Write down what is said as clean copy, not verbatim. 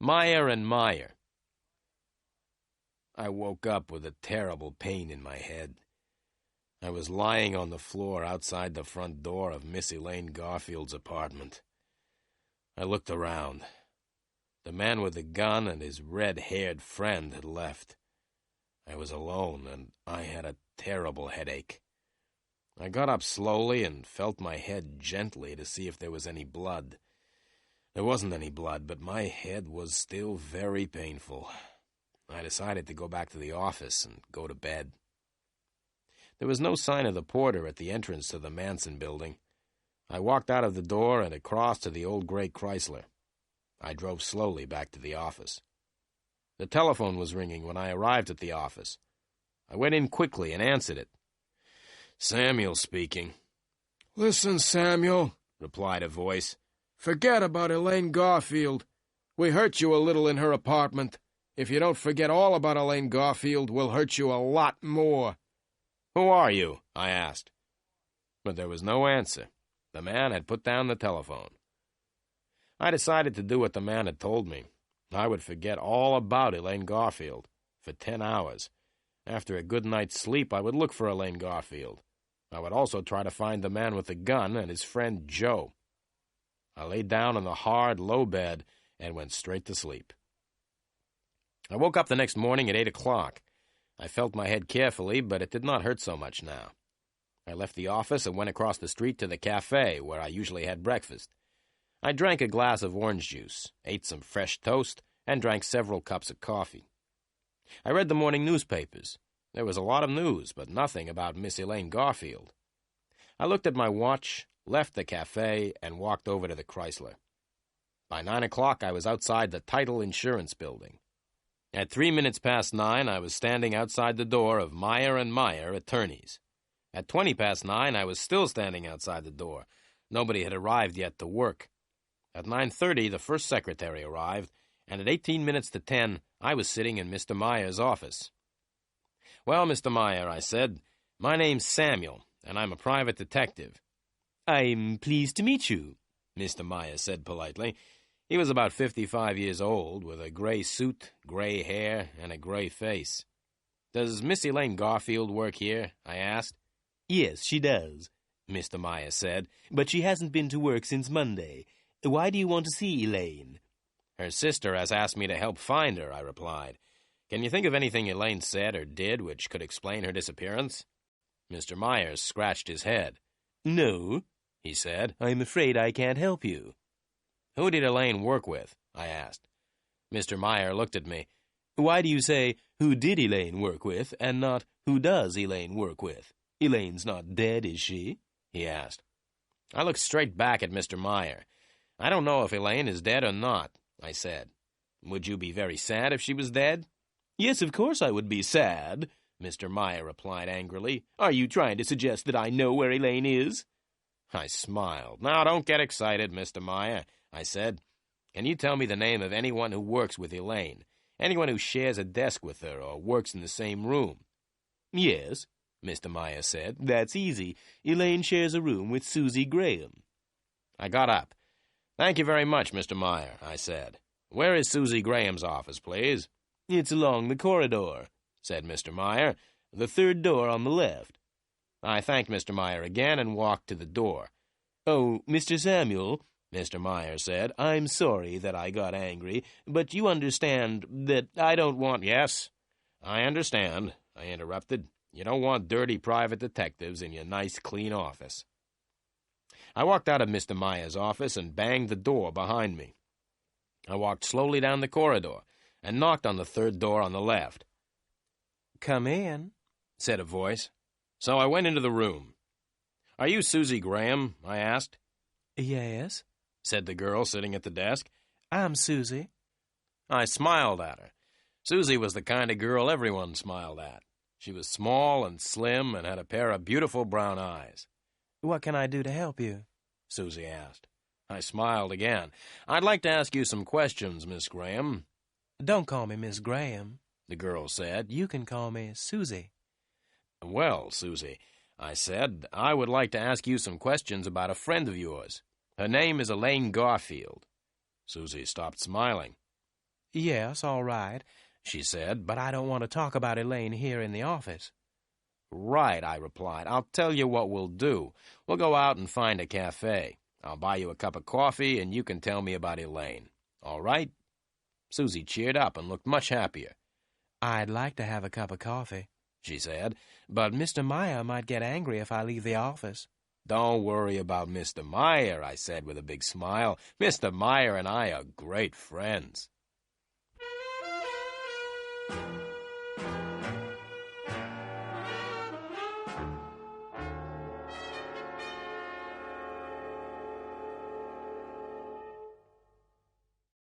Meyer and Meyer. I woke up with a terrible pain in my head. I was lying on the floor outside the front door of Miss Elaine Garfield's apartment. I looked around. The man with the gun and his red-haired friend had left. I was alone, and I had a terrible headache. I got up slowly and felt my head gently to see if there was any blood. There wasn't any blood, but my head was still very painful. I decided to go back to the office and go to bed. There was no sign of the porter at the entrance to the Manson building. I walked out of the door and across to the old gray Chrysler. I drove slowly back to the office. The telephone was ringing when I arrived at the office. I went in quickly and answered it. Samuel speaking. "Listen, Samuel," replied a voice. "Forget about Elaine Garfield. We hurt you a little in her apartment. If you don't forget all about Elaine Garfield, we'll hurt you a lot more." "Who are you?" I asked. But there was no answer. The man had put down the telephone. I decided to do what the man had told me. I would forget all about Elaine Garfield for 10 hours. After a good night's sleep, I would look for Elaine Garfield. I would also try to find the man with the gun and his friend Joe. I lay down on the hard, low bed and went straight to sleep. I woke up the next morning at 8 o'clock. I felt my head carefully, but it did not hurt so much now. I left the office and went across the street to the cafe where I usually had breakfast. I drank a glass of orange juice, ate some fresh toast, and drank several cups of coffee. I read the morning newspapers. There was a lot of news, but nothing about Miss Elaine Garfield. I looked at my watch, left the cafe, and walked over to the Chrysler. By 9 o'clock, I was outside the Title Insurance Building. At 3 minutes past 9, I was standing outside the door of Meyer and Meyer, attorneys. At 20 past 9, I was still standing outside the door. Nobody had arrived yet to work. At 9:30, the first secretary arrived, and at 18 minutes to 10, I was sitting in Mr. Meyer's office. "Well, Mr. Meyer," I said, "my name's Samuel, and I'm a private detective." "I'm pleased to meet you," Mr. Meyer said politely. He was about 55 years old, with a gray suit, gray hair, and a gray face. "Does Miss Elaine Garfield work here?" I asked. "Yes, she does," Mr. Meyer said, "but she hasn't been to work since Monday. Why do you want to see Elaine?" "Her sister has asked me to help find her," I replied. "Can you think of anything Elaine said or did which could explain her disappearance?" Mr. Myers scratched his head. "No," he said, "I'm afraid I can't help you." "Who did Elaine work with?" I asked. Mr. Meyer looked at me. "Why do you say, 'Who did Elaine work with,' and not, 'Who does Elaine work with?' Elaine's not dead, is she?" he asked. I looked straight back at Mr. Meyer. "I don't know if Elaine is dead or not," I said. "Would you be very sad if she was dead?" "Yes, of course I would be sad," Mr. Meyer replied angrily. "Are you trying to suggest that I know where Elaine is?" I smiled. "Now, don't get excited, Mr. Meyer," I said. "Can you tell me the name of anyone who works with Elaine? Anyone who shares a desk with her or works in the same room?" "Yes," Mr. Meyer said. "That's easy. Elaine shares a room with Susie Graham." I got up. "Thank you very much, Mr. Meyer," I said. "Where is Susie Graham's office, please?" "It's along the corridor," said Mr. Meyer. "The third door on the left." I thanked Mr. Meyer again and walked to the door. "Oh, Mr. Samuel," Mr. Meyer said, "I'm sorry that I got angry, but you understand that I don't want—" "Yes, I understand," I interrupted. "You don't want dirty private detectives in your nice, clean office." I walked out of Mr. Meyer's office and banged the door behind me. I walked slowly down the corridor and knocked on the third door on the left. "Come in," said a voice. So I went into the room. "Are you Susie Graham?" I asked. "Yes," said the girl sitting at the desk. "I'm Susie." I smiled at her. Susie was the kind of girl everyone smiled at. She was small and slim and had a pair of beautiful brown eyes. "What can I do to help you?" Susie asked. I smiled again. "I'd like to ask you some questions, Miss Graham." "Don't call me Miss Graham," the girl said. "You can call me Susie." "Well, Susie," I said, "I would like to ask you some questions about a friend of yours. Her name is Elaine Garfield." Susie stopped smiling. "Yes, all right," she said, "but I don't want to talk about Elaine here in the office." "Right," I replied. "I'll tell you what we'll do. We'll go out and find a cafe. I'll buy you a cup of coffee, and you can tell me about Elaine. All right?" Susie cheered up and looked much happier. "I'd like to have a cup of coffee," she said, "but Mr. Meyer might get angry if I leave the office." "Don't worry about Mr. Meyer," I said with a big smile. "Mr. Meyer and I are great friends."